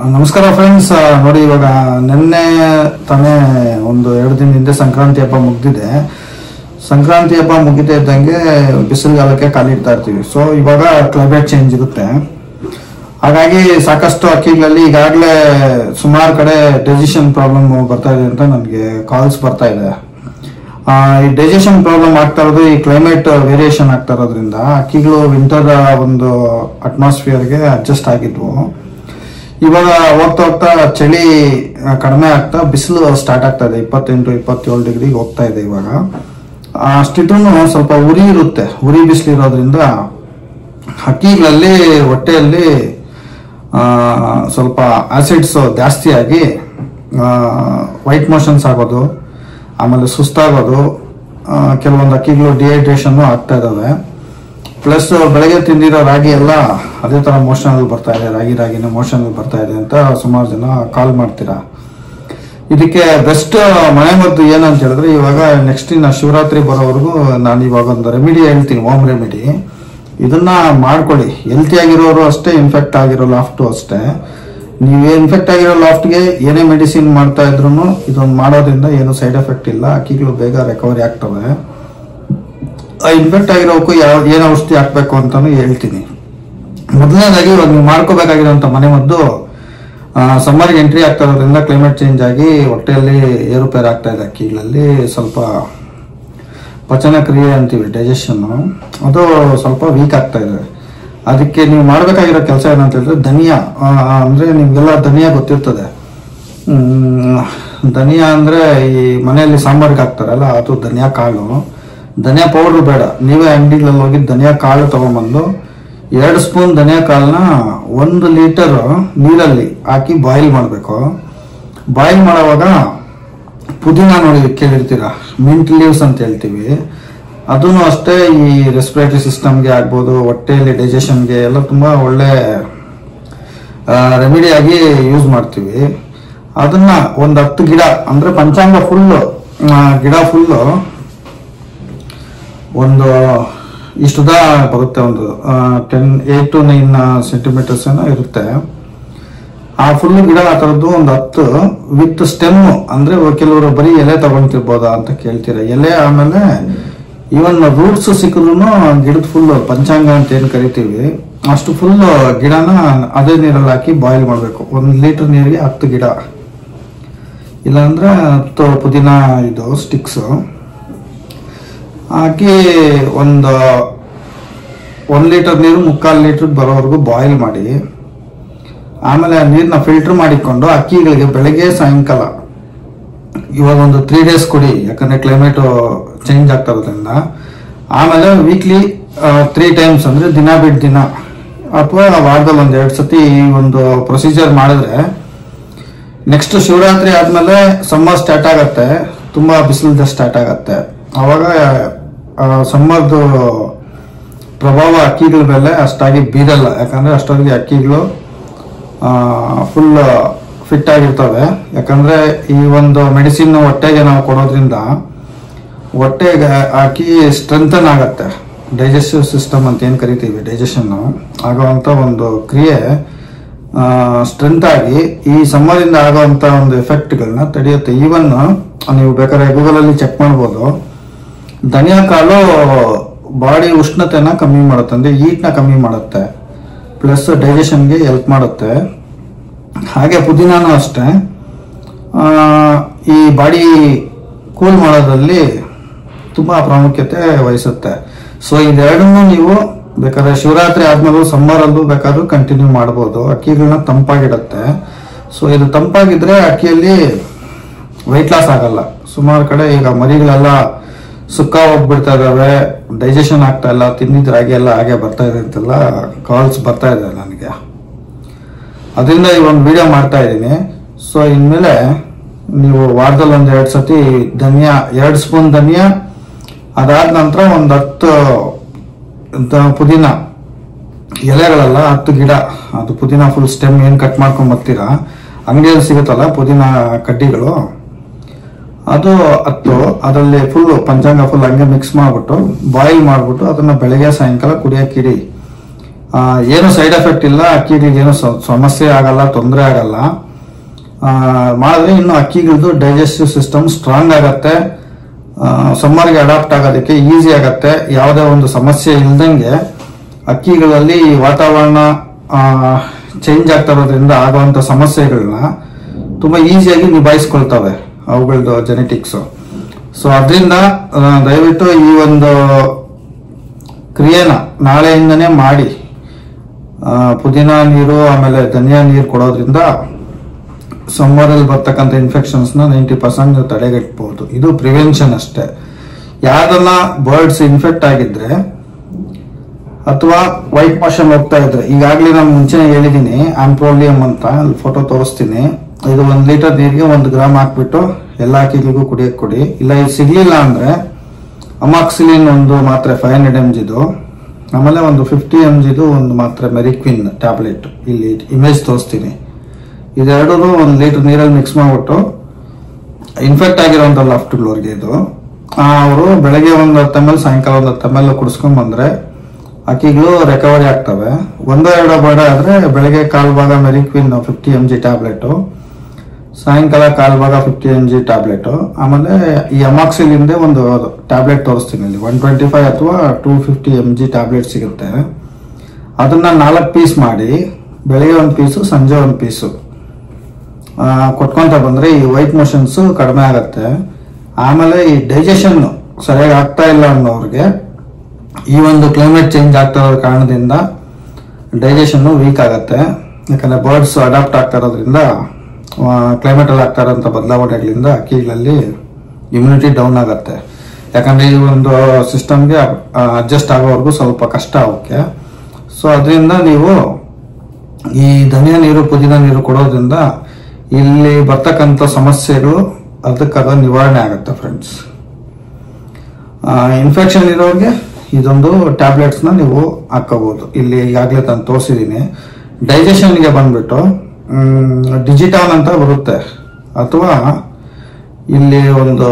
ನಮಸ್ಕಾರ ಫ್ರೆಂಡ್ಸ್. ನೋಡಿ, ಇವಾಗ ನಿನ್ನೆ ತಾನೇ ಒಂದು 2 ದಿನ ಹಿಂದೆ ಸಂಕ್ರಾಂತಿ ಹಬ್ಬ ಮುಗ್ದಿದೆ. ಸಂಕ್ರಾಂತಿ ಹಬ್ಬ ಮುಗಿತಾ ಇದ್ದಂಗೆ ಬಿಸಿಲುಗಾಲಕ್ಕೆ ಕಾಲಿಡ್ತಾ ಇರ್ತೀವಿ. ಸೊ ಇವಾಗ ಕ್ಲೈಮೇಟ್ ಚೇಂಜ್ ಇರುತ್ತೆ. ಹಾಗಾಗಿ ಸಾಕಷ್ಟು ಅಕ್ಕಿಗಳಲ್ಲಿ ಈಗಾಗಲೇ ಸುಮಾರು ಕಡೆ ಡೈಜೆಷನ್ ಪ್ರಾಬ್ಲಮ್ ಬರ್ತಾ ಇದೆ ಅಂತ ನನಗೆ ಕಾಲ್ಸ್ ಬರ್ತಾ ಇದೆ. ಈ ಡೈಜೆಷನ್ ಪ್ರಾಬ್ಲಮ್ ಆಗ್ತಾ ಇರೋದು ಈ ಕ್ಲೈಮೇಟ್ ವೇರಿಯೇಷನ್ ಆಗ್ತಾ ಇರೋದ್ರಿಂದ ಅಕ್ಕಿಗಳು ವಿಂಟರ್ ಒಂದು ಅಟ್ಮಾಸ್ಫಿಯರ್ಗೆ ಅಡ್ಜಸ್ಟ್ ಆಗಿದ್ವು. ಇವಾಗ ಹೋಗ್ತಾ ಹೋಗ್ತಾ ಚಳಿ ಕಡಿಮೆ ಆಗ್ತಾ ಬಿಸಿಲು ಸ್ಟಾರ್ಟ್ ಆಗ್ತಾ ಇದೆ. 28-27 ಡಿಗ್ರಿಗೆ ಹೋಗ್ತಾ ಇದೆ ಇವಾಗ. ಅಷ್ಟಿದ್ರೂ ಸ್ವಲ್ಪ ಉರಿ ಇರುತ್ತೆ. ಉರಿ ಬಿಸಿಲು ಇರೋದ್ರಿಂದ ಹಕ್ಕಿಗಳಲ್ಲಿ ಹೊಟ್ಟೆಯಲ್ಲಿ ಸ್ವಲ್ಪ ಆಸಿಡ್ಸ್ ಜಾಸ್ತಿ ಆಗಿ ವೈಟ್ ಮೋಷನ್ಸ್ ಆಗೋದು, ಆಮೇಲೆ ಸುಸ್ತಾಗೋದು, ಕೆಲವೊಂದು ಅಕ್ಕಿಗಳು ಡಿಹೈಡ್ರೇಷನ್ ಆಗ್ತಾ ಇದಾವೆ. ಪ್ಲಸ್ ಬೆಳಗ್ಗೆ ತಿಂದಿರೋ ರಾಗಿ ಎಲ್ಲ ಅದೇ ತರ ಮೋಷನ್ ಬರ್ತಾ ಇದೆ, ರಾಗಿನೇ ಮೋಷನ್ ಬರ್ತಾ ಇದೆ ಅಂತ ಸುಮಾರು ಜನ ಕಾಲ್ ಮಾಡ್ತೀರಾ. ಇದಕ್ಕೆ ಬೆಸ್ಟ್ ಮನೆಮದ್ದು ಏನಂತ ಹೇಳಿದ್ರೆ, ಇವಾಗ ನೆಕ್ಸ್ಟ್ ಇನ್ನ ಶಿವರಾತ್ರಿ ಬರೋವರೆಗೂ ನಾನು ಇವಾಗ ಒಂದು ರೆಮಿಡಿ ಹೇಳ್ತೀನಿ, ಹೋಮ್ ರೆಮಿಡಿ. ಇದನ್ನ ಮಾಡ್ಕೊಳ್ಳಿ. ಹೆಲ್ತಿ ಆಗಿರೋರು ಅಷ್ಟೇ, ಇನ್ಫೆಕ್ಟ್ ಆಗಿರೋ ಲಾಫ್ಟು ಅಷ್ಟೇ. ನೀವು ಇನ್ಫೆಕ್ಟ್ ಆಗಿರೋ ಲಾಫ್ಟ್ಗೆ ಏನೇ ಮೆಡಿಸಿನ್ ಮಾಡ್ತಾ ಇದ್ರು ಇದೊಂದು ಮಾಡೋದ್ರಿಂದ ಏನು ಸೈಡ್ ಎಫೆಕ್ಟ್ ಇಲ್ಲ. ಅಕ್ಕಿಗಳು ಬೇಗ ರಿಕವರಿ ಆಗ್ತವೆ. ಇನ್ಫೆಕ್ಟ್ ಆಗಿರೋಕ್ಕೂ ಏನು ಔಷಧಿ ಹಾಕ್ಬೇಕು ಅಂತಾನು ಹೇಳ್ತೀನಿ. ಮೊದಲನೇದಾಗಿ ಇವಾಗ ನೀವು ಮಾಡ್ಕೋಬೇಕಾಗಿರೋಂಥ ಮನೆಮದ್ದು, ಸಮ್ಮರ್ಗೆ ಎಂಟ್ರಿ ಆಗ್ತಾ ಇರೋದ್ರಿಂದ ಕ್ಲೈಮೇಟ್ ಚೇಂಜ್ ಆಗಿ ಹೊಟ್ಟೆಯಲ್ಲಿ ಏರುಪೇರು ಆಗ್ತಾ ಇದೆ. ಅಕ್ಕಿಗಳಲ್ಲಿ ಸ್ವಲ್ಪ ಪಚನ ಕ್ರಿಯೆ ಅಂತೀವಿ, ಡೈಜೆಷನ್, ಅದು ಸ್ವಲ್ಪ ವೀಕ್ ಆಗ್ತಾ ಇದೆ. ಅದಕ್ಕೆ ನೀವು ಮಾಡಬೇಕಾಗಿರೋ ಕೆಲಸ ಏನಂತ ಹೇಳಿದ್ರೆ, ಧನಿಯಾ ಅಂದ್ರೆ ನಿಮ್ಗೆಲ್ಲ ಧನಿಯಾ ಗೊತ್ತಿರ್ತದೆ. ಧನಿಯಾ ಅಂದ್ರೆ ಈ ಮನೆಯಲ್ಲಿ ಸಾಂಬಾರ್ಗೆ ಹಾಕ್ತಾರಲ್ಲ, ಅದು ಧನಿಯಾ ಕಾಳು. ಧನಿಯಾ ಪೌಡ್ರ್ ಬೇಡ, ನೀವೇ ಅಂಗಡಿಗಳಲ್ಲಿ ಹೋಗಿ ಧನಿಯಾ ಕಾಳು ತಗೊಂಬಂದು 2 ಸ್ಪೂನ್ ಧನಿಯಾ ಕಾಳನ್ನ 1 ಲೀಟರ್ ನೀರಲ್ಲಿ ಹಾಕಿ ಬಾಯ್ಲ್ ಮಾಡಬೇಕು. ಬಾಯ್ಲ್ ಮಾಡೋವಾಗ ಪುದೀನ ನೋಡಿ ಕೇಳಿರ್ತೀರಾ, ಮಿಂಟ್ ಲೀವ್ಸ್ ಅಂತ ಹೇಳ್ತೀವಿ. ಅದೂ ಅಷ್ಟೇ ಈ ರೆಸ್ಪಿರೇಟರಿ ಸಿಸ್ಟಮ್ಗೆ ಆಗ್ಬೋದು, ಹೊಟ್ಟೆಯಲ್ಲಿ ಡೈಜೆಷನ್ಗೆ ಎಲ್ಲ ತುಂಬಾ ಒಳ್ಳೆ ರೆಮಿಡಿಯಾಗಿ ಯೂಸ್ ಮಾಡ್ತೀವಿ. ಅದನ್ನ ಒಂದು 10 ಗಿಡ ಅಂದ್ರೆ ಪಂಚಾಂಗ ಫುಲ್ಲು, ಗಿಡ ಫುಲ್ಲು ಒಂದು ಇಷ್ಟುದ ಬರುತ್ತೆ, ಒಂದು 8 to 9 ಸೆಂಟಿಮೀಟರ್ಸ್ ಏನೋ ಇರುತ್ತೆ. ಆ ಫುಲ್ ಗಿಡ ಆ ಥರದ್ದು ಒಂದು 10 ವಿತ್ ಸ್ಟೆಮ್. ಅಂದ್ರೆ ಕೆಲವರು ಬರೀ ಎಲೆ ತಗೊಂತಿರ್ಬೋದಾ ಅಂತ ಕೇಳ್ತೀರ. ಎಲೆ ಆಮೇಲೆ ಇವನ್ ರೂಟ್ಸ್ ಸಿಕ್ಕಿದ್ರು ಗಿಡದ ಫುಲ್ ಪಂಚಾಂಗ ಅಂತ ಏನ್ ಕರಿತೀವಿ, ಅಷ್ಟು ಫುಲ್ ಗಿಡನ ಅದೇ ನೀರಲ್ಲಿ ಹಾಕಿ ಬಾಯ್ಲ್ ಮಾಡಬೇಕು. 1 ಲೀಟರ್ ನೀರಿಗೆ 10 ಗಿಡ, ಇಲ್ಲಾಂದ್ರೆ 10 ಪುದೀನ ಇದು ಸ್ಟಿಕ್ಸ್ ಹಾಕಿ ಒಂದು 1 ಲೀಟರ್ ನೀರು 3/4 ಲೀಟರ್ ಬರೋವರೆಗೂ ಬಾಯ್ಲ್ ಮಾಡಿ, ಆಮೇಲೆ ಆ ನೀರನ್ನ ಫಿಲ್ಟರ್ ಮಾಡಿಕೊಂಡು ಅಕ್ಕಿಗಳಿಗೆ ಬೆಳಗ್ಗೆ ಸಾಯಂಕಾಲ ಇವಾಗ ಒಂದು 3 ಡೇಸ್ ಕೊಡಿ. ಯಾಕಂದ್ರೆ ಕ್ಲೈಮೇಟ್ ಚೇಂಜ್ ಆಗ್ತಾ ಇರೋದ್ರಿಂದ. ಆಮೇಲೆ ವೀಕ್ಲಿ 3 ಟೈಮ್ಸ್ ಅಂದ್ರೆ ದಿನ ಬಿಟ್ಟು ದಿನ, ಅಥವಾ ವಾರದಲ್ಲಿ 1-2 ಸತಿ ಈ ಒಂದು ಪ್ರೊಸೀಜರ್ ಮಾಡಿದ್ರೆ ನೆಕ್ಸ್ಟ್ ಶಿವರಾತ್ರಿ ಆದ್ಮೇಲೆ ಸಮ್ಮರ್ ಸ್ಟಾರ್ಟ್ ಆಗತ್ತೆ, ತುಂಬಾ ಬಿಸಿಲು ಸ್ಟಾರ್ಟ್ ಆಗತ್ತೆ. ಅವಾಗ ಸಮ್ಮರ್ದು ಪ್ರಭಾವ ಅಕ್ಕಿಗಳ ಮೇಲೆ ಅಷ್ಟಾಗಿ ಬೀರಲ್ಲ. ಯಾಕಂದ್ರೆ ಅಷ್ಟೊಂದಿಗೆ ಅಕ್ಕಿಗಳು ಫುಲ್ ಫಿಟ್ ಆಗಿರ್ತವೆ. ಯಾಕಂದ್ರೆ ಈ ಒಂದು ಮೆಡಿಸಿನ್ ಹೊಟ್ಟೆಗೆ ನಾವು ಕೊಡೋದ್ರಿಂದ ಹೊಟ್ಟೆಗೆ ಅಕ್ಕಿ ಸ್ಟ್ರೆಂಥನ್ ಆಗತ್ತೆ. ಡೈಜೆಸ್ಟಿವ್ ಸಿಸ್ಟಮ್ ಅಂತ ಏನ್ ಕರಿತೀವಿ, ಡೈಜೆಷನ್ ಆಗುವಂತ ಒಂದು ಕ್ರಿಯೆ ಸ್ಟ್ರೆಂತ್ ಆಗಿ ಈ ಸಮ್ಮರ್ ಇಂದ ಆಗುವಂತ ಒಂದು ಎಫೆಕ್ಟ್ಗಳನ್ನ ತಡೆಯುತ್ತೆ. ಈವನ್ ನೀವು ಬೇಕಾದ್ರೆ ಗೂಗಲ್ ಅಲ್ಲಿ ಚೆಕ್ ಮಾಡ್ಬೋದು. ಧನಿಯಾ ಕಾಳು ಬಾಡಿ ಉಷ್ಣತೆನ ಕಮ್ಮಿ ಮಾಡುತ್ತೆ, ಅಂದ್ರೆ ಹೀಟ್ನ ಕಮ್ಮಿ ಮಾಡುತ್ತೆ, ಪ್ಲಸ್ ಡೈಜೆಷನ್ಗೆ ಹೆಲ್ಪ್ ಮಾಡುತ್ತೆ. ಹಾಗೆ ಪುದೀನಾನು ಅಷ್ಟೇ, ಈ ಬಾಡಿ ಕೂಲ್ ಮಾಡೋದ್ರಲ್ಲಿ ತುಂಬಾ ಪ್ರಾಮುಖ್ಯತೆ ವಹಿಸುತ್ತೆ. ಸೊ ಇದೆರಡನ್ನೂ ನೀವು ಬೇಕಾದ್ರೆ ಶಿವರಾತ್ರಿ ಆದ್ಮೇಲೆ ಸಮ್ಮರಲ್ಲೂ ಬೇಕಾದ್ರೂ ಕಂಟಿನ್ಯೂ ಮಾಡ್ಬೋದು. ಅಕ್ಕಿಗಳನ್ನ ತಂಪಾಗಿಡುತ್ತೆ. ಸೊ ಇದು ತಂಪಾಗಿದ್ರೆ ಅಕ್ಕಿಯಲ್ಲಿ ವೆಯ್ಟ್ ಲಾಸ್ ಆಗಲ್ಲ. ಸುಮಾರು ಕಡೆ ಈಗ ಮರಿಗಳೆಲ್ಲ ಸುಕ್ಕ ಹೋಗ್ಬಿಡ್ತಾ ಇದಾವೆ, ಡೈಜೆಷನ್ ಆಗ್ತಾ ಇಲ್ಲ, ತಿಂದಿದ್ ರಾಗಿ ಎಲ್ಲ ಹಾಗೆ ಬರ್ತಾ ಇದೆ ಅಂತೆಲ್ಲ ಕಾಲ್ಸ್ ಬರ್ತಾ ಇದೆ ನನಗೆ. ಅದರಿಂದ ಈ ಒಂದು ವಿಡಿಯೋ ಮಾಡ್ತಾ ಇದ್ದೀನಿ. ಸೊ ಇನ್ಮೇಲೆ ನೀವು ವಾರದಲ್ಲಿ 1-2 ಸತಿ ಧನಿಯಾ, 2 ಸ್ಪೂನ್ ಧನಿಯಾ, ಅದಾದ ನಂತರ ಒಂದು 10 ಪುದೀನ ಎಲೆಗಳೆಲ್ಲ 10 ಗಿಡ, ಅದು ಪುದೀನ ಫುಲ್ ಸ್ಟೆಮ್ ಏನ್ ಕಟ್ ಮಾಡ್ಕೊಂಡ್ ಬರ್ತೀರಾ, ಅಂಗಡಿಯಲ್ಲಿ ಸಿಗುತ್ತಲ್ಲ ಪುದೀನ ಕಡ್ಡಿಗಳು, ಅದು 10, ಅದರಲ್ಲಿ ಫುಲ್ ಪಂಚಾಂಗ ಫುಲ್ ಹಂಗೆ ಮಿಕ್ಸ್ ಮಾಡ್ಬಿಟ್ಟು ಬಾಯ್ಲ್ ಮಾಡ್ಬಿಟ್ಟು ಅದನ್ನ ಬೆಳಗ್ಗೆ ಸಾಯಂಕಾಲ ಕುಡಿಯಕ್ಕಿಡಿ. ಏನು ಸೈಡ್ ಎಫೆಕ್ಟ್ ಇಲ್ಲ, ಅಕ್ಕಿಗಳಿಗೆ ಏನು ಸಮಸ್ಯೆ ಆಗಲ್ಲ, ತೊಂದರೆ ಆಗಲ್ಲ. ಮಾಡಿದ್ರೆ ಇನ್ನು ಅಕ್ಕಿಗಳದ್ದು ಡೈಜೆಸ್ಟಿವ್ ಸಿಸ್ಟಮ್ ಸ್ಟ್ರಾಂಗ್ ಆಗತ್ತೆ, ಸಮ್ಮರ್ಗೆ ಅಡಾಪ್ಟ್ ಆಗೋದಕ್ಕೆ ಈಸಿ ಆಗತ್ತೆ. ಯಾವುದೇ ಒಂದು ಸಮಸ್ಯೆ ಇಲ್ದಂಗೆ ಅಕ್ಕಿಗಳಲ್ಲಿ ವಾತಾವರಣ ಚೇಂಜ್ ಆಗ್ತಾ ಇರೋದ್ರಿಂದ ಆಗುವಂತ ಸಮಸ್ಯೆಗಳನ್ನ ತುಂಬಾ ಈಸಿಯಾಗಿ ನಿಭಾಯಿಸ್ಕೊಳ್ತವೆ ಅವುಗಳದ್ದು ಜೆನೆಟಿಕ್ಸ್. ಸೊ ಅದರಿಂದ ದಯವಿಟ್ಟು ಈ ಒಂದು ಕ್ರಿಯೆನ ನಾಳೆಯಿಂದನೇ ಮಾಡಿ. ಪುದೀನ ನೀರು ಆಮೇಲೆ ಧನಿಯಾ ನೀರು ಕೊಡೋದ್ರಿಂದ ಸಮ್ಮರಲ್ಲಿ ಬರ್ತಕ್ಕಂಥ ಇನ್ಫೆಕ್ಷನ್ಸ್ನ 90% ನೀವು ತಡೆಗಟ್ಟಬಹುದು. ಇದು ಪ್ರಿವೆನ್ಷನ್ ಅಷ್ಟೇ. ಯಾರನ್ನ ಬರ್ಡ್ಸ್ ಇನ್ಫೆಕ್ಟ್ ಆಗಿದ್ರೆ ಅಥವಾ ವೈಟ್ ಮೋಷನ್ ಹೋಗ್ತಾ ಇದ್ರೆ, ಈಗಾಗಲೇ ನಾನು ಮುಂಚೆ ಹೇಳಿದ್ದೀನಿ ಆಂಪ್ರೋಲಿಯಂ ಅಂತ, ಅಲ್ಲಿ ಫೋಟೋ ತೋರಿಸ್ತೀನಿ. ಇದು 1 ಲೀಟರ್ ನೀರಿಗೆ 1 ಗ್ರಾಮ್ ಹಾಕ್ಬಿಟ್ಟು ಎಲ್ಲ ಅಕ್ಕಿಗಳಿಗೂ ಕುಡಿಯಕ್ಕೆ ಕೊಡಿ. ಇಲ್ಲ ಇದು ಸಿಗ್ಲಿಲ್ಲ ಅಂದ್ರೆ ಅಮಾಕ್ಸಿಲಿನ್ ಒಂದು ಮಾತ್ರೆ 500 mg, ಆಮೇಲೆ ಒಂದು 50 mg ಒಂದು ಮಾತ್ರೆ ಮೆರಿಕ್ವಿನ್ ಟ್ಯಾಬ್ಲೆಟ್, ಇಲ್ಲಿ ಇಮೇಜ್ ತೋರಿಸ್ತೀನಿ. ಇದೆರಡೂ 1 ಲೀಟರ್ ನೀರಲ್ಲಿ ಮಿಕ್ಸ್ ಮಾಡ್ಬಿಟ್ಟು ಇನ್ಫೆಕ್ಟ್ ಆಗಿರೋಂಥ ಲಾಫ್ಟ್ಗಳವ್ರಿಗೆ ಇದು ಅವರು ಬೆಳಗ್ಗೆ 1 ml ಸಾಯಂಕಾಲ 1 ml ಕುಡಿಸ್ಕೊಂಡ್ ಬಂದ್ರೆ ಅಕ್ಕಿಗಳು ರಿಕವರಿ ಆಗ್ತವೆ. 1-2 ಬೇಡ ಆದ್ರೆ ಬೆಳಗ್ಗೆ 1/4 ಭಾಗ ಮೆರಿಕ್ವಿನ್ 50 mg ಟ್ಯಾಬ್ಲೆಟ್, ಸಾಯಂಕಾಲ 1/4 ಭಾಗ 50 mg ಟ್ಯಾಬ್ಲೆಟ್, ಆಮೇಲೆ ಈ ಅಮಾಕ್ಸಿಲಿಂದ ಒಂದು ಟ್ಯಾಬ್ಲೆಟ್ ತೋರಿಸ್ತೀನಿ ಇಲ್ಲಿ 125 ಅಥವಾ 250 mg ಟ್ಯಾಬ್ಲೆಟ್ ಸಿಗುತ್ತೆ. ಅದನ್ನ 4 ಪೀಸ್ ಮಾಡಿ ಬೆಳಗ್ಗೆ 1 ಪೀಸು ಸಂಜೆ 1 ಪೀಸು ಕೊಟ್ಕೊಂತ ಬಂದ್ರೆ ಈ ವೈಟ್ ಮೋಷನ್ಸ್ ಕಡಿಮೆ ಆಗತ್ತೆ. ಆಮೇಲೆ ಈ ಡೈಜೆಷನ್ ಸರಿಯಾಗಿ ಆಗ್ತಾ ಇಲ್ಲ ಅನ್ನೋರಿಗೆ ಈ ಒಂದು ಕ್ಲೈಮೇಟ್ ಚೇಂಜ್ ಆಗ್ತಾ ಇರೋ ಕಾರಣದಿಂದ ಡೈಜೆಷನ್ ವೀಕ್ ಆಗತ್ತೆ. ಯಾಕಂದ್ರೆ ಬರ್ಡ್ಸ್ ಅಡಾಪ್ಟ್ ಆಗ್ತಾ ಇರೋದ್ರಿಂದ ಕ್ಲೈಮೇಟ್ ಅಲ್ಲಿ ಆಗ್ತಾ ಇರೋಂಥ ಬದಲಾವಣೆಗಳಿಂದ ಅಕ್ಕಿಗಳಲ್ಲಿ ಇಮ್ಯುನಿಟಿ ಡೌನ್ ಆಗತ್ತೆ. ಯಾಕಂದ್ರೆ ಈ ಒಂದು ಸಿಸ್ಟಮ್ಗೆ ಅಡ್ಜಸ್ಟ್ ಆಗೋವರೆಗೂ ಸ್ವಲ್ಪ ಕಷ್ಟ ಅವಕ್ಕೆ. ಸೊ ಅದರಿಂದ ನೀವು ಈ ಧನಿಯಾ ನೀರು ಪುದೀನ ನೀರು ಕೊಡೋದ್ರಿಂದ ಇಲ್ಲಿ ಬರ್ತಕ್ಕಂಥ ಸಮಸ್ಯೆಗಳು ಅದಕ್ಕದ ನಿವಾರಣೆ ಆಗುತ್ತೆ ಫ್ರೆಂಡ್ಸ್. ಇನ್ಫೆಕ್ಷನ್ ಇರೋರಿಗೆ ಇದೊಂದು ಟ್ಯಾಬ್ಲೆಟ್ಸ್ ನ ನೀವು ಹಾಕೋಬಹುದು. ಇಲ್ಲಿ ಈಗಾಗಲೇ ನಾನು ತೋರಿಸಿದೀನಿ. ಡೈಜೆಷನ್ಗೆ ಬಂದ್ಬಿಟ್ಟು ಡಿಜಿಟಾಲ್ ಅಂತ ಬರುತ್ತೆ, ಅಥವಾ ಇಲ್ಲಿ ಒಂದು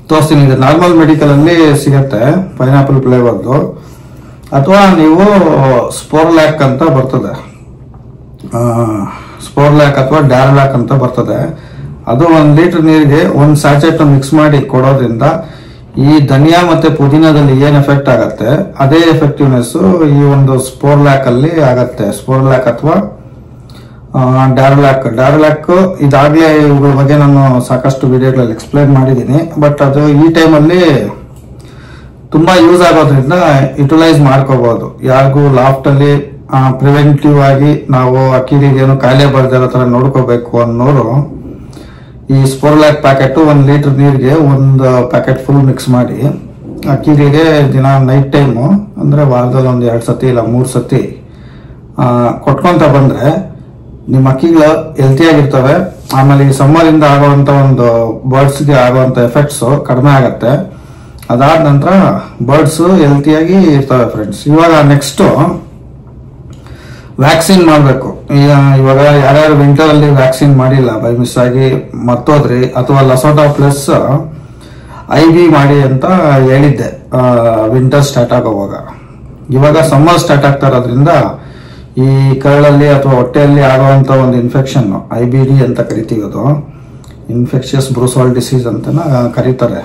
ತೋರಿಸ್ತೀನಿ, ಇದು ನಾರ್ಮಲ್ ಮೆಡಿಕಲ್ ಅಲ್ಲಿ ಸಿಗತ್ತೆ ಪೈನಾಪಲ್ ಫ್ಲೇವರ್ದು, ಅಥವಾ ನೀವು ಸ್ಪೋರ್ಲ್ಯಾಕ್ ಅಂತ ಬರ್ತದೆ, ಸ್ಪೋರ್ಲ್ಯಾಕ್ ಅಥವಾ ಡ್ಯಾರ್ಲ್ಯಾಕ್ ಅಂತ ಬರ್ತದೆ. ಅದು 1 ಲೀಟರ್ ನೀರಿಗೆ 1 ಸ್ಯಾಚೆಟ್ ಮಿಕ್ಸ್ ಮಾಡಿ ಕೊಡೋದ್ರಿಂದ ಈ ಧನಿಯಾ ಮತ್ತೆ ಪುದೀನದಲ್ಲಿ ಏನ್ ಎಫೆಕ್ಟ್ ಆಗತ್ತೆ ಅದೇ ಎಫೆಕ್ಟಿವ್ನೆಸ್ ಈ ಒಂದು ಸ್ಪೋರ್ಲ್ಯಾಕ್ ಅಲ್ಲಿ ಆಗತ್ತೆ. ಸ್ಪೋರ್ಲ್ಯಾಕ್ ಅಥವಾ ಡ್ಯಾರ್ಲ್ಯಾಕ್ ಇದಾಗ್ಲೇ ಇವುಗಳ ಬಗ್ಗೆ ನಾನು ಸಾಕಷ್ಟು ವಿಡಿಯೋಗಳಲ್ಲಿ ಎಕ್ಸ್ಪ್ಲೈನ್ ಮಾಡಿದ್ದೀನಿ. ಬಟ್ ಅದು ಈ ಟೈಮಲ್ಲಿ ತುಂಬಾ ಯೂಸ್ ಆಗೋದ್ರಿಂದ ಯುಟಿಲೈಸ್ ಮಾಡ್ಕೋಬಹುದು. ಯಾರಿಗೂ ಲಾಫ್ಟ್ ಅಲ್ಲಿ ಪ್ರಿವೆಂಟಿವ್ ಆಗಿ ನಾವು ಅಕ್ಕಿಗಳಿಗೆ ಏನು ಕಾಯಿಲೆ ಬರ್ದಿರೋ ತರ ನೋಡ್ಕೋಬೇಕು ಅನ್ನೋರು ಈ ಸ್ಪೋರ್ಲ್ಯಾಕ್ ಪ್ಯಾಕೆಟ್ 1 ಲೀಟರ್ ನೀರಿಗೆ 1 ಪ್ಯಾಕೆಟ್ ಫುಲ್ ಮಿಕ್ಸ್ ಮಾಡಿ ಅಕ್ಕಿಗಳಿಗೆ ದಿನ ನೈಟ್ ಟೈಮು ಅಂದ್ರೆ ವಾರದಲ್ಲಿ 1-2 ಸತಿ ಇಲ್ಲ 3 ಸತಿ ಕೊಟ್ಕೊಂತ ಬಂದ್ರೆ ನಿಮ್ಮ ಅಕ್ಕಿಗಳು ಹೆಲ್ತಿಯಾಗಿರ್ತವೆ. ಆಮೇಲೆ ಈ ಸಮ್ಮರ್ ಇಂದ ಆಗುವಂತ ಒಂದು ಬರ್ಡ್ಸ್ಗೆ ಆಗುವಂತ ಎಫೆಕ್ಟ್ಸ್ ಕಡಿಮೆ ಆಗತ್ತೆ. ಅದಾದ ನಂತರ ಬರ್ಡ್ಸ್ ಹೆಲ್ತಿಯಾಗಿ ಇರ್ತವೆ ಫ್ರೆಂಡ್ಸ್. ಇವಾಗ ನೆಕ್ಸ್ಟ್ ವ್ಯಾಕ್ಸಿನ್ ಮಾಡಬೇಕು. ಇವಾಗ ಯಾರ್ಯಾರು ವಿಂಟರ್ ಅಲ್ಲಿ ವ್ಯಾಕ್ಸಿನ್ ಮಾಡಿಲ್ಲ, ಬೈ ಮಿಸ್ ಆಗಿ ಮರ್ತೋದ್ರಿ, ಅಥವಾ ಲಸೋಟಾ ಪ್ಲಸ್ IB ಮಾಡಿ ಅಂತ ಹೇಳಿದ್ದೆ ವಿಂಟರ್ ಸ್ಟಾರ್ಟ್ ಆಗೋವಾಗ. ಇವಾಗ ಸಮ್ಮರ್ ಸ್ಟಾರ್ಟ್ ಆಗ್ತಾ ಇರೋದ್ರಿಂದ ಈ ಕರಳಲ್ಲಿ ಅಥವಾ ಹೊಟ್ಟೆಯಲ್ಲಿ ಆಗುವಂತ ಒಂದು ಇನ್ಫೆಕ್ಷನ್ IBD ಅಂತ ಕರಿತೀವಿ, ಅದು ಇನ್ಫೆಕ್ಷಿಯಸ್ ಬ್ರೂಸಾಲ್ ಡಿಸೀಸ್ ಅಂತ ಕರೀತಾರೆ.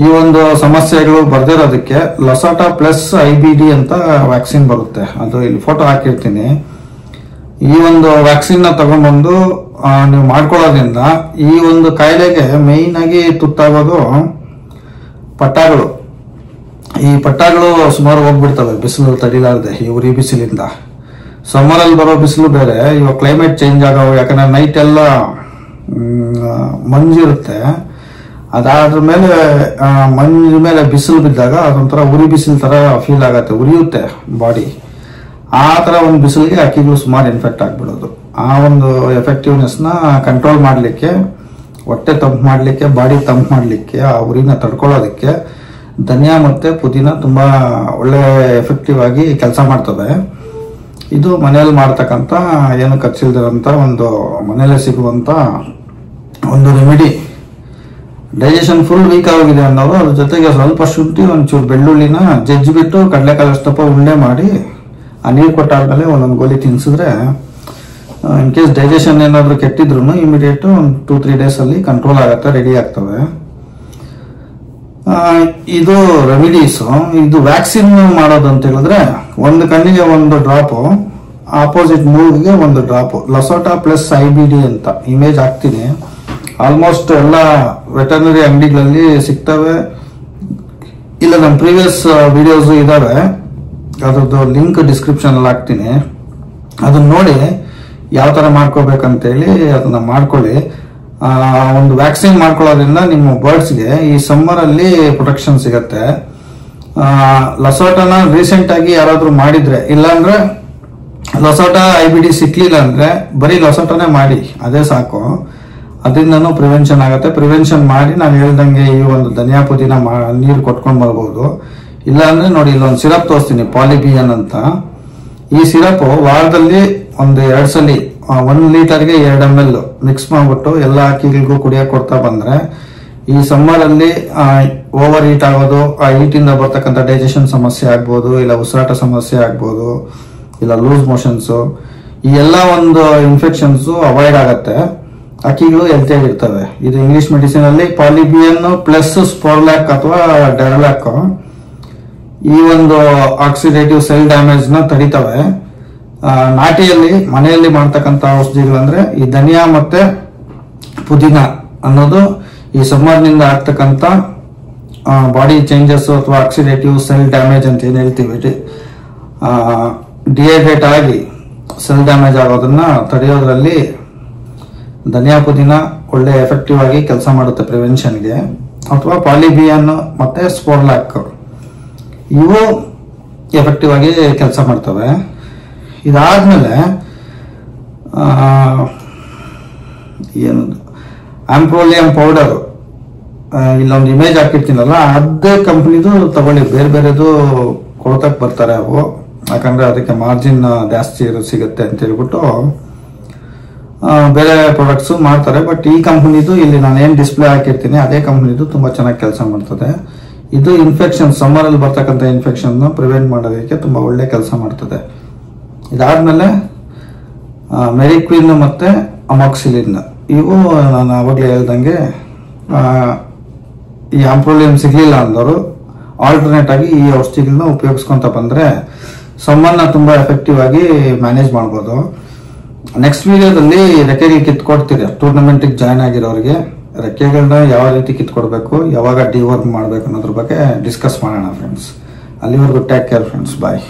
ಈ ಒಂದು ಸಮಸ್ಯೆಗಳು ಬರ್ದಿರೋದಕ್ಕೆ ಲಸೋಟಾ ಪ್ಲಸ್ IBD ಅಂತ ವ್ಯಾಕ್ಸಿನ್ ಬರುತ್ತೆ. ಅದು ಇಲ್ಲಿ ಫೋಟೋ ಹಾಕಿರ್ತೀನಿ. ಈ ಒಂದು ವ್ಯಾಕ್ಸಿನ್ ನ ತಗೊಂಡ್ಬಂದು ನೀವು ಮಾಡ್ಕೊಳ್ಳೋದ್ರಿಂದ ಈ ಒಂದು ಕಾಯಿಲೆಗೆ ಮೇಯ್ನ್ ಆಗಿ ತುತ್ತಾಗೋದು ಪಟ್ಟಾಗಳು. ಈ ಪಟ್ಟಾಗಳು ಸುಮಾರು ಹೋಗ್ಬಿಡ್ತವೆ ಬಿಸಿಲು ತಡಿಲಾರದೆ, ಈ ಉರಿ ಬಿಸಿಲಿಂದ. ಸಮ್ಮರ್ ಅಲ್ಲಿ ಬರೋ ಬಿಸಿಲು ಬೇರೆ, ಇವಾಗ ಕ್ಲೈಮೇಟ್ ಚೇಂಜ್ ಆಗೋ, ಯಾಕಂದ್ರೆ ನೈಟ್ ಎಲ್ಲ ಮಂಜಿರುತ್ತೆ. ಅದಾದ್ರ ಮೇಲೆ ಮಂಜು ಮೇಲೆ ಬಿಸಿಲು ಬಿದ್ದಾಗ ಅದೊಂಥರ ಉರಿ ಬಿಸಿಲು ತರ ಫೀಲ್ ಆಗತ್ತೆ, ಉರಿಯುತ್ತೆ ಬಾಡಿ. ಆ ತರ ಒಂದು ಬಿಸಿಲಿಗೆ ಅಕ್ಕಿಗಳು ಸುಮಾರು ಇನ್ಫೆಕ್ಟ್ ಆಗ್ಬಿಡೋದು. ಆ ಒಂದು ಎಫೆಕ್ಟಿವ್ನೆಸ್ ನ ಕಂಟ್ರೋಲ್ ಮಾಡ್ಲಿಕ್ಕೆ, ಹೊಟ್ಟೆ ತಂಪು ಮಾಡ್ಲಿಕ್ಕೆ, ಬಾಡಿ ತಂಪು ಮಾಡ್ಲಿಕ್ಕೆ, ಆ ಉರಿನ ತಡ್ಕೊಳ್ಳೋದಕ್ಕೆ ಧನಿಯಾ ಮತ್ತೆ ಪುದೀನ ತುಂಬಾ ಒಳ್ಳೆ ಎಫೆಕ್ಟಿವ್ ಆಗಿ ಕೆಲಸ ಮಾಡ್ತವೆ. ಇದು ಮನೆಯಲ್ಲಿ ಮಾಡ್ತಕ್ಕಂಥ ಏನು ಖರ್ಚಿಲ್ದಿರೋಂಥ ಒಂದು ಮನೆಯಲ್ಲೇ ಸಿಗುವಂತ ಒಂದು ರೆಮಿಡಿ. ಡೈಜೆಷನ್ ಫುಲ್ ವೀಕ್ ಆಗಿದೆ ಅನ್ನೋರು ಅದ್ರ ಜೊತೆಗೆ ಸ್ವಲ್ಪ ಶುಂಠಿ ಒಂಚೂರು ಬೆಳ್ಳುಳ್ಳಿನ ಜಜ್ಜಿಬಿಟ್ಟು ಕಡಲೆಕಾಳು ಅಷ್ಟಪ್ಪ ಉಂಡೆ ಮಾಡಿ ಆ ನೀರು ಕೊಟ್ಟಾದ್ಮೇಲೆ ಒಂದೊಂದು ಗೋಲಿ ತಿನ್ಸಿದ್ರೆ ಇನ್ ಕೇಸ್ ಡೈಜೆಷನ್ ಏನಾದ್ರು ಕೆಟ್ಟಿದ್ರು ಇಮಿಡಿಯೇಟ್ ಒಂದು 2-3 ಡೇಸ್ ಅಲ್ಲಿ ಕಂಟ್ರೋಲ್ ಆಗತ್ತೆ, ರೆಡಿ ಆಗ್ತವೆ. ಇದು ರೆಮಿಡೀಸ್. ಇದು ವ್ಯಾಕ್ಸಿನ್ ಮಾಡೋದು ಅಂತ ಹೇಳಿದ್ರೆ ಒಂದು ಕಣ್ಣಿಗೆ ಒಂದು ಡ್ರಾಪ್, ಆಪೋಸಿಟ್ ಮೂಗಿಗೆ ಒಂದು ಡ್ರಾಪ್. ಲಸೋಟಾ ಪ್ಲಸ್ IBD ಅಂತ ಇಮೇಜ್ ಹಾಕ್ತೀನಿ. ಆಲ್ಮೋಸ್ಟ್ ಎಲ್ಲ ವೆಟರ್ನರಿ ಅಂಗಡಿಗಳಲ್ಲಿ ಸಿಗ್ತವೆ, ಇಲ್ಲ ನಮ್ಮ ಪ್ರೀವಿಯಸ್ ವಿಡಿಯೋಸ್ ಇದಾವೆ, ಅದ್ರದ್ದು ಲಿಂಕ್ ಡಿಸ್ಕ್ರಿಪ್ಷನ್ ಅಲ್ಲಿ ಹಾಕ್ತೀನಿ. ಅದನ್ನ ನೋಡಿ ಯಾವ ತರ ಮಾಡ್ಕೋಬೇಕಂತೇಳಿ ಅದನ್ನ ಮಾಡ್ಕೊಳ್ಳಿ. ಒಂದು ವ್ಯಾಕ್ಸಿನ್ ಮಾಡ್ಕೊಳ್ಳೋದ್ರಿಂದ ನಿಮ್ಮ ಬರ್ಡ್ಸ್ಗೆ ಈ ಸಮ್ಮರ್ ಅಲ್ಲಿ ಪ್ರೊಟೆಕ್ಷನ್ ಸಿಗತ್ತೆ. ಲಸೋಟಾನ ರೀಸೆಂಟ್ ಆಗಿ ಯಾರಾದ್ರೂ ಮಾಡಿದ್ರೆ, ಇಲ್ಲಾಂದ್ರೆ ಲಸೋಟಾ IBD ಸಿಕ್ಲಿಲ್ಲ ಅಂದ್ರೆ ಬರೀ ಲಸೋಟಾನೇ ಮಾಡಿ, ಅದೇ ಸಾಕು. ಅದರಿಂದನೂ ಪ್ರಿವೆನ್ಷನ್ ಆಗುತ್ತೆ. ಪ್ರಿವೆನ್ಷನ್ ಮಾಡಿ ನಾನು ಹೇಳ್ದಂಗೆ ಈ ಒಂದು ಧನಿಯಾ ಪುದೀನ ನೀರು ಕೊಟ್ಕೊಂಡ್ ಬರ್ಬೋದು. ಇಲ್ಲ ಅಂದ್ರೆ ನೋಡಿ ಇಲ್ಲೊಂದು ಸಿರಪ್ ತೋರಿಸ್ತೀನಿ, ಪಾಲಿಬಿಯನ್ ಅಂತ. ಈ ಸಿರಪ್ ವಾರದಲ್ಲಿ ಒಂದು 2 ಸಲ 1 ಲೀಟರ್ಗೆ 2 ml ಮಿಕ್ಸ್ ಮಾಡ್ಬಿಟ್ಟು ಎಲ್ಲ ಹಕ್ಕಿಗಳಿಗೂ ಕುಡಿಯಕ್ಕೆ ಕೊಡ್ತಾ ಬಂದ್ರೆ ಈ ಸಮ್ಮರ್ ಅಲ್ಲಿ ಓವರ್ ಹೀಟ್ ಆಗೋದು, ಆ ಹೀಟ್ ಇಂದ ಬರ್ತಕ್ಕಂಥ ಡೈಜೆಷನ್ ಸಮಸ್ಯೆ ಆಗ್ಬೋದು, ಇಲ್ಲ ಉಸಿರಾಟ ಸಮಸ್ಯೆ ಆಗ್ಬೋದು, ಇಲ್ಲ ಲೂಸ್ ಮೋಷನ್ಸ್, ಈ ಎಲ್ಲ ಒಂದು ಇನ್ಫೆಕ್ಷನ್ಸ್ ಅವಾಯ್ಡ್ ಆಗತ್ತೆ. ಹಕ್ಕಿಗಳು ಹೆಲ್ತಿಯಾಗಿರ್ತವೆ. ಇದು ಇಂಗ್ಲಿಷ್ ಮೆಡಿಸಿನ್ ಅಲ್ಲಿ ಪಾಲಿಬಿಯನ್ ಪ್ಲಸ್ ಸ್ಪೋರ್ಲ್ಯಾಕ್ ಅಥವಾ ಡೆರಲ್ಯಾಕ್ ಈ ಒಂದು ಆಕ್ಸಿಡೇಟಿವ್ ಸೆಲ್ ಡ್ಯಾಮೇಜ್ ನ ತಡಿತವೆ. ನಾಟಿಯಲ್ಲಿ ಮನೆಯಲ್ಲಿ ಮಾಡ್ತಕ್ಕಂಥ ಔಷಧಿಗಳಂದ್ರೆ ಈ ಧನಿಯಾ ಮತ್ತೆ ಪುದೀನ ಅನ್ನೋದು ಈ ಸಮ್ಮರ್ ನಿಂದ ಆಗ್ತಕ್ಕಂಥ ಬಾಡಿ ಚೇಂಜಸ್ ಅಥವಾ ಆಕ್ಸಿಡೇಟಿವ್ ಸೆಲ್ ಡ್ಯಾಮೇಜ್ ಅಂತ ಏನ್ ಹೇಳ್ತೀವಿ, ಡಿಹೈಡ್ರೇಟ್ ಆಗಿ ಸೆಲ್ ಡ್ಯಾಮೇಜ್ ಆಗೋದನ್ನ ತಡೆಯೋದ್ರಲ್ಲಿ ಧನಿಯಾ ಪುದೀನ ಒಳ್ಳೆ ಎಫೆಕ್ಟಿವ್ ಆಗಿ ಕೆಲಸ ಮಾಡುತ್ತೆ ಪ್ರಿವೆನ್ಷನ್ಗೆ. ಅಥವಾ ಪಾಲಿಬಿಯನ್ ಮತ್ತೆ ಸ್ಪೋರ್ಲ್ಯಾಕ್ ಇವು ಎಫೆಕ್ಟಿವ್ ಆಗಿ ಕೆಲಸ ಮಾಡ್ತವೆ. ಇದಾದ್ಮೇಲೆ ಏನದು ಆಂಪ್ರೋಲಿಯಂ ಪೌಡರ್, ಇಲ್ಲೊಂದು ಇಮೇಜ್ ಹಾಕಿರ್ತೀನಲ್ಲ, ಅದೇ ಕಂಪ್ನಿದು ತಗೊಳ್ಳಿ. ಬೇರೆ ಬೇರೆದು ಕೊಡ್ತಕ್ ಬರ್ತಾರೆ ಅವು, ಯಾಕಂದ್ರೆ ಅದಕ್ಕೆ ಮಾರ್ಜಿನ್ ಜಾಸ್ತಿ ಸಿಗುತ್ತೆ ಅಂತ ಹೇಳ್ಬಿಟ್ಟು ಬೇರೆ ಪ್ರಾಡಕ್ಟ್ಸ್ ಮಾಡ್ತಾರೆ. ಬಟ್ ಈ ಕಂಪನಿದು ಇಲ್ಲಿ ನಾನು ಏನ್ ಡಿಸ್ಪ್ಲೇ ಹಾಕಿರ್ತೀನಿ ಅದೇ ಕಂಪನಿದು ತುಂಬಾ ಚೆನ್ನಾಗಿ ಕೆಲಸ ಮಾಡ್ತದೆ. ಇದು ಇನ್ಫೆಕ್ಷನ್, ಸಮ್ಮರ್ ಅಲ್ಲಿ ಬರ್ತಕ್ಕಂಥ ಇನ್ಫೆಕ್ಷನ್ ಪ್ರಿವೆಂಟ್ ಮಾಡೋದಕ್ಕೆ ತುಂಬಾ ಒಳ್ಳೆ ಕೆಲಸ ಮಾಡ್ತದೆ. ಇದಾದ್ಮೇಲೆ ಮೆರಿಕ್ವಿನ್ ಮತ್ತೆ ಅಮಾಕ್ಸಿಲಿನ್, ಇವು ನಾನು ಅವಾಗಲೇ ಹೇಳ್ದಂಗೆ ಈ ಆಂಪ್ರೋಲಿಯಂ ಸಿಗ್ಲಿಲ್ಲ ಅಂದವರು ಆಲ್ಟರ್ನೇಟ್ ಆಗಿ ಈ ಔಷಧಿಗಳನ್ನ ಉಪಯೋಗಿಸ್ಕೊಂತ ಬಂದ್ರೆ ಸಮ್ಮರ್ನ ತುಂಬಾ ಎಫೆಕ್ಟಿವ್ ಆಗಿ ಮ್ಯಾನೇಜ್ ಮಾಡ್ಬೋದು. ನೆಕ್ಸ್ಟ್ ವಿಡಿಯೋದಲ್ಲಿ ರೆಕ್ಕೆಗೆ ಕಿತ್ಕೊಡ್ತೀರಿ ಟೂರ್ನಮೆಂಟ್ ಜಾಯ್ನ್ ಆಗಿರೋರಿಗೆ. ರೆಕ್ಕೆಗಳನ್ನ ಯಾವ ರೀತಿ ಕಿತ್ಕೊಡ್ಬೇಕು, ಯಾವಾಗ ಡಿವರ್ಕ್ ಮಾಡಬೇಕು ಅನ್ನೋದ್ರ ಬಗ್ಗೆ ಡಿಸ್ಕಸ್ ಮಾಡೋಣ ಫ್ರೆಂಡ್ಸ್. ಅಲ್ಲಿವರೆಗೂ ಟೇಕ್ ಕೇರ್ ಫ್ರೆಂಡ್ಸ್, ಬಾಯ್.